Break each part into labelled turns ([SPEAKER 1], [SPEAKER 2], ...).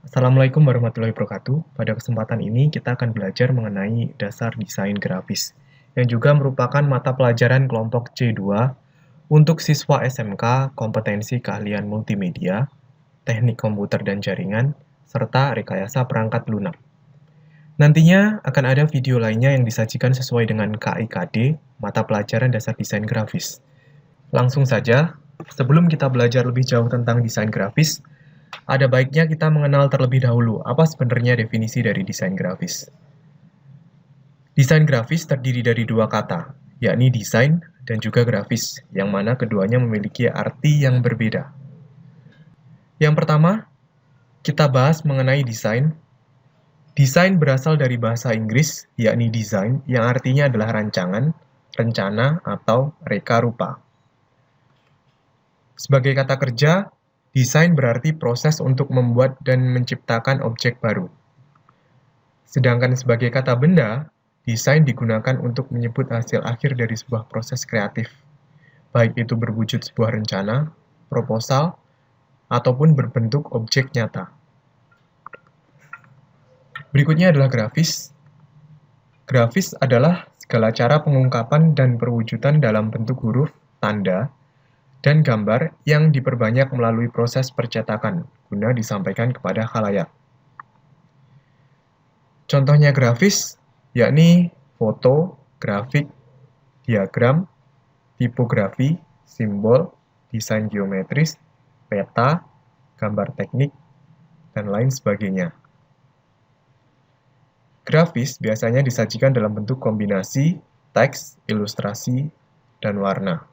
[SPEAKER 1] Assalamualaikum warahmatullahi wabarakatuh. Pada kesempatan ini kita akan belajar mengenai dasar desain grafis, yang juga merupakan mata pelajaran kelompok C2 untuk siswa SMK kompetensi keahlian multimedia, teknik komputer dan jaringan, serta rekayasa perangkat lunak. Nantinya akan ada video lainnya yang disajikan sesuai dengan KIKD, mata pelajaran dasar desain grafis. Langsung saja, sebelum kita belajar lebih jauh tentang desain grafis, ada baiknya kita mengenal terlebih dahulu apa sebenarnya definisi dari desain grafis. Desain grafis terdiri dari dua kata, yakni desain dan juga grafis, yang mana keduanya memiliki arti yang berbeda. Yang pertama, kita bahas mengenai desain. Desain berasal dari bahasa Inggris, yakni design, yang artinya adalah rancangan, rencana, atau reka rupa. Sebagai kata kerja, desain berarti proses untuk membuat dan menciptakan objek baru. Sedangkan sebagai kata benda, desain digunakan untuk menyebut hasil akhir dari sebuah proses kreatif, baik itu berwujud sebuah rencana, proposal, ataupun berbentuk objek nyata. Berikutnya adalah grafis. Grafis adalah segala cara pengungkapan dan perwujudan dalam bentuk huruf, tanda, dan gambar yang diperbanyak melalui proses percetakan guna disampaikan kepada khalayak. Contohnya grafis, yakni foto, grafik, diagram, tipografi, simbol, desain geometris, peta, gambar teknik, dan lain sebagainya. Grafis biasanya disajikan dalam bentuk kombinasi teks, ilustrasi, dan warna.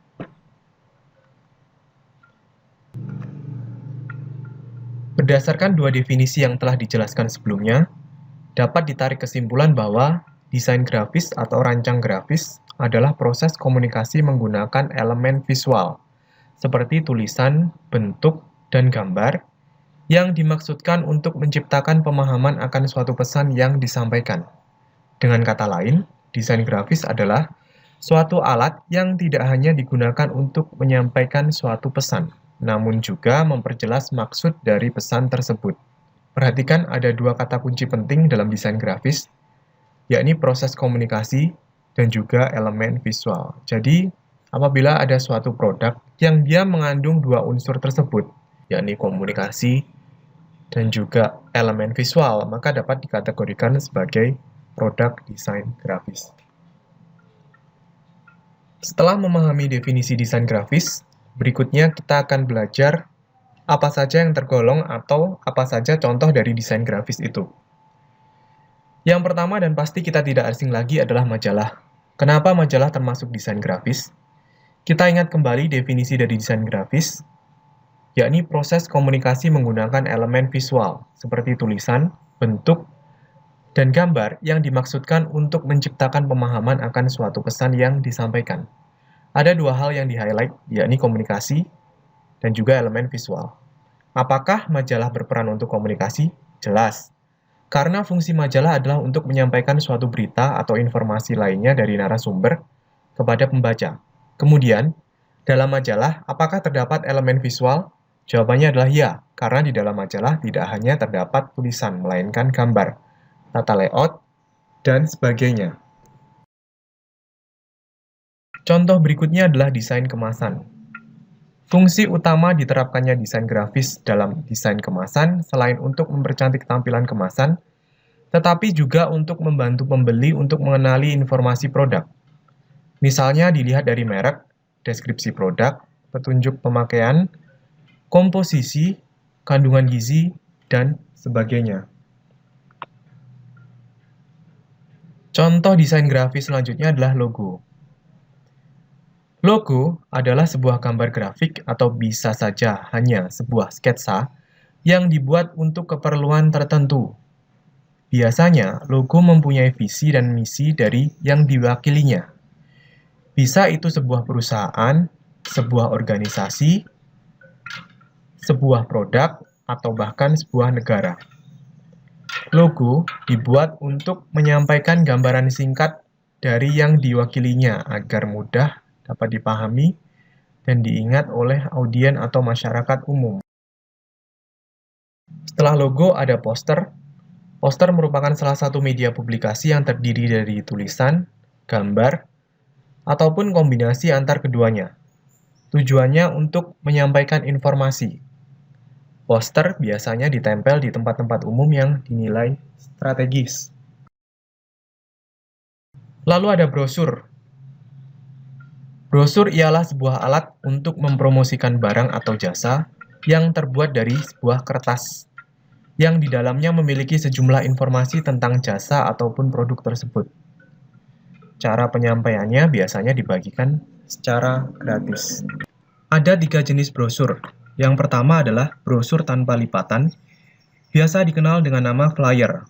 [SPEAKER 1] Berdasarkan dua definisi yang telah dijelaskan sebelumnya, dapat ditarik kesimpulan bahwa desain grafis atau rancang grafis adalah proses komunikasi menggunakan elemen visual, seperti tulisan, bentuk, dan gambar, yang dimaksudkan untuk menciptakan pemahaman akan suatu pesan yang disampaikan. Dengan kata lain, desain grafis adalah suatu alat yang tidak hanya digunakan untuk menyampaikan suatu pesan, namun juga memperjelas maksud dari pesan tersebut. Perhatikan ada dua kata kunci penting dalam desain grafis, yakni proses komunikasi dan juga elemen visual. Jadi, apabila ada suatu produk yang dia mengandung dua unsur tersebut, yakni komunikasi dan juga elemen visual, maka dapat dikategorikan sebagai produk desain grafis. Setelah memahami definisi desain grafis, berikutnya kita akan belajar apa saja yang tergolong atau apa saja contoh dari desain grafis itu. Yang pertama dan pasti kita tidak asing lagi adalah majalah. Kenapa majalah termasuk desain grafis? Kita ingat kembali definisi dari desain grafis, yakni proses komunikasi menggunakan elemen visual, seperti tulisan, bentuk, dan gambar yang dimaksudkan untuk menciptakan pemahaman akan suatu pesan yang disampaikan. Ada dua hal yang di-highlight, yakni komunikasi dan juga elemen visual. Apakah majalah berperan untuk komunikasi? Jelas. Karena fungsi majalah adalah untuk menyampaikan suatu berita atau informasi lainnya dari narasumber kepada pembaca. Kemudian, dalam majalah, apakah terdapat elemen visual? Jawabannya adalah ya, karena di dalam majalah tidak hanya terdapat tulisan, melainkan gambar, tata layout, dan sebagainya. Contoh berikutnya adalah desain kemasan. Fungsi utama diterapkannya desain grafis dalam desain kemasan selain untuk mempercantik tampilan kemasan, tetapi juga untuk membantu pembeli untuk mengenali informasi produk. Misalnya dilihat dari merek, deskripsi produk, petunjuk pemakaian, komposisi, kandungan gizi, dan sebagainya. Contoh desain grafis selanjutnya adalah logo. Logo adalah sebuah gambar grafik atau bisa saja hanya sebuah sketsa yang dibuat untuk keperluan tertentu. Biasanya, logo mempunyai visi dan misi dari yang diwakilinya. Bisa itu sebuah perusahaan, sebuah organisasi, sebuah produk, atau bahkan sebuah negara. Logo dibuat untuk menyampaikan gambaran singkat dari yang diwakilinya agar mudah dapat dipahami dan diingat oleh audien atau masyarakat umum. Setelah logo ada poster. Poster merupakan salah satu media publikasi yang terdiri dari tulisan, gambar, ataupun kombinasi antar keduanya. Tujuannya untuk menyampaikan informasi. Poster biasanya ditempel di tempat-tempat umum yang dinilai strategis. Lalu ada brosur. Brosur ialah sebuah alat untuk mempromosikan barang atau jasa yang terbuat dari sebuah kertas, yang di dalamnya memiliki sejumlah informasi tentang jasa ataupun produk tersebut. Cara penyampaiannya biasanya dibagikan secara gratis. Ada 3 jenis brosur. Yang pertama adalah brosur tanpa lipatan, biasa dikenal dengan nama flyer,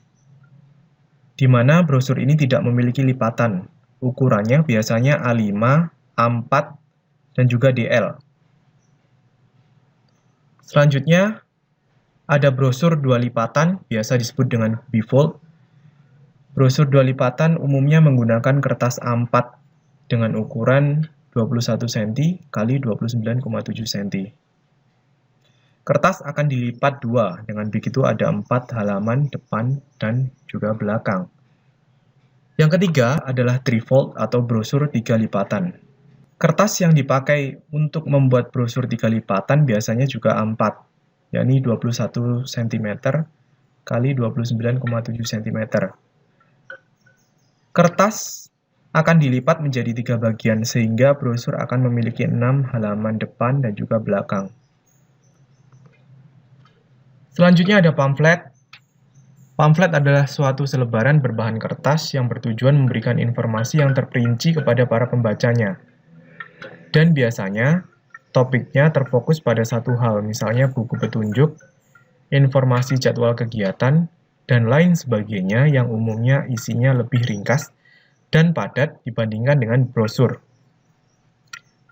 [SPEAKER 1] di mana brosur ini tidak memiliki lipatan. Ukurannya biasanya A5, A4, dan juga DL. Selanjutnya, ada brosur 2 lipatan, biasa disebut dengan bifold. Brosur 2 lipatan umumnya menggunakan kertas A4 dengan ukuran 21 cm x 29,7 cm. Kertas akan dilipat 2, dengan begitu ada 4 halaman depan dan juga belakang. Yang ketiga adalah trifold atau brosur 3 lipatan. Kertas yang dipakai untuk membuat brosur 3 lipatan biasanya juga A4, yakni 21 cm x 29,7 cm. Kertas akan dilipat menjadi 3 bagian sehingga brosur akan memiliki 6 halaman depan dan juga belakang. Selanjutnya ada pamflet. Pamflet adalah suatu selebaran berbahan kertas yang bertujuan memberikan informasi yang terperinci kepada para pembacanya. Dan biasanya, topiknya terfokus pada satu hal, misalnya buku petunjuk, informasi jadwal kegiatan, dan lain sebagainya yang umumnya isinya lebih ringkas dan padat dibandingkan dengan brosur.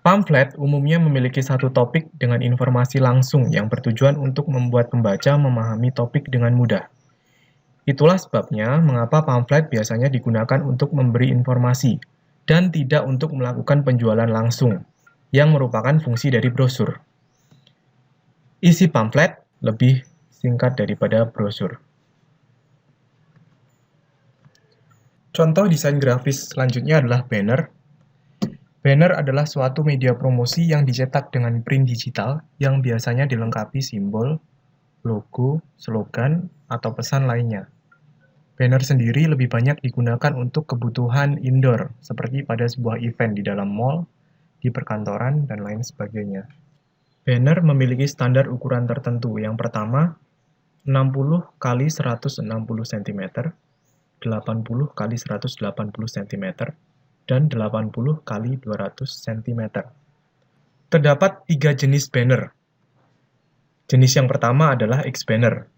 [SPEAKER 1] Pamflet umumnya memiliki satu topik dengan informasi langsung yang bertujuan untuk membuat pembaca memahami topik dengan mudah. Itulah sebabnya mengapa pamflet biasanya digunakan untuk memberi informasi dan tidak untuk melakukan penjualan langsung, yang merupakan fungsi dari brosur. Isi pamflet lebih singkat daripada brosur. Contoh desain grafis selanjutnya adalah banner. Banner adalah suatu media promosi yang dicetak dengan print digital yang biasanya dilengkapi simbol, logo, slogan, atau pesan lainnya. Banner sendiri lebih banyak digunakan untuk kebutuhan indoor, seperti pada sebuah event di dalam mall, di perkantoran, dan lain sebagainya. Banner memiliki standar ukuran tertentu. Yang pertama, 60 x 160 cm, 80 x 180 cm, dan 80 x 200 cm. Terdapat 3 jenis banner. Jenis yang pertama adalah X-banner.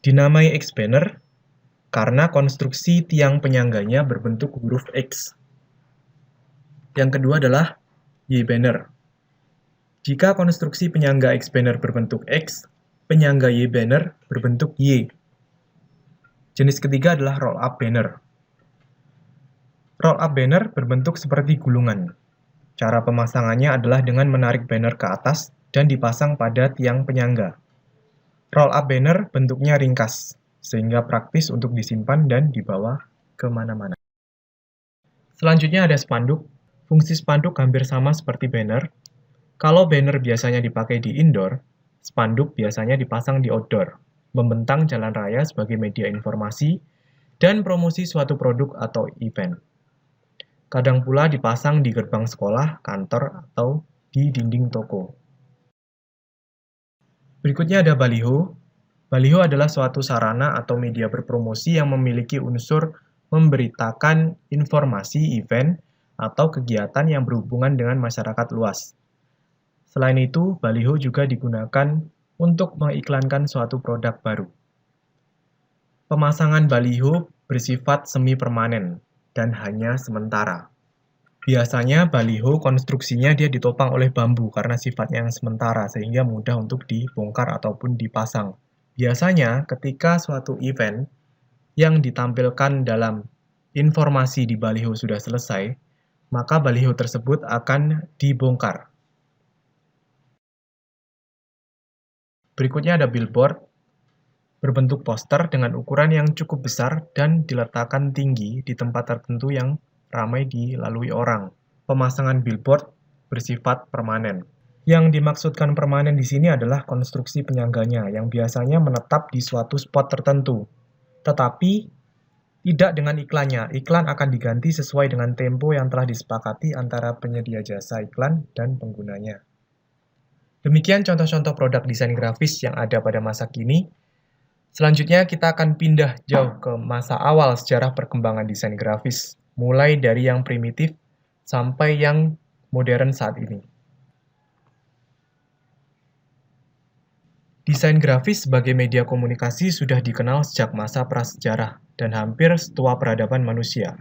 [SPEAKER 1] Dinamai X-banner karena konstruksi tiang penyangganya berbentuk huruf X. Yang kedua adalah Y-banner. Jika konstruksi penyangga X-banner berbentuk X, penyangga Y-banner berbentuk Y. Jenis ketiga adalah roll-up banner. Roll-up banner berbentuk seperti gulungan. Cara pemasangannya adalah dengan menarik banner ke atas dan dipasang pada tiang penyangga. Roll-up banner bentuknya ringkas, sehingga praktis untuk disimpan dan dibawa kemana-mana. Selanjutnya ada spanduk. Fungsi spanduk hampir sama seperti banner. Kalau banner biasanya dipakai di indoor, spanduk biasanya dipasang di outdoor, membentang jalan raya sebagai media informasi dan promosi suatu produk atau event. Kadang pula dipasang di gerbang sekolah, kantor, atau di dinding toko. Berikutnya ada baliho. Baliho adalah suatu sarana atau media berpromosi yang memiliki unsur memberitakan informasi event atau kegiatan yang berhubungan dengan masyarakat luas. Selain itu, baliho juga digunakan untuk mengiklankan suatu produk baru. Pemasangan baliho bersifat semi-permanen dan hanya sementara. Biasanya baliho konstruksinya dia ditopang oleh bambu karena sifatnya yang sementara sehingga mudah untuk dibongkar ataupun dipasang. Biasanya ketika suatu event yang ditampilkan dalam informasi di baliho sudah selesai, maka baliho tersebut akan dibongkar. Berikutnya ada billboard. berbentuk poster dengan ukuran yang cukup besar dan diletakkan tinggi di tempat tertentu yang ramai dilalui orang. Pemasangan billboard bersifat permanen. Yang dimaksudkan permanen di sini adalah konstruksi penyangganya yang biasanya menetap di suatu spot tertentu. Tetapi tidak dengan iklannya. Iklan akan diganti sesuai dengan tempo yang telah disepakati antara penyedia jasa iklan dan penggunanya. Demikian contoh-contoh produk desain grafis yang ada pada masa kini. Selanjutnya kita akan pindah jauh ke masa awal sejarah perkembangan desain grafis, mulai dari yang primitif sampai yang modern saat ini. Desain grafis sebagai media komunikasi sudah dikenal sejak masa prasejarah dan hampir setua peradaban manusia.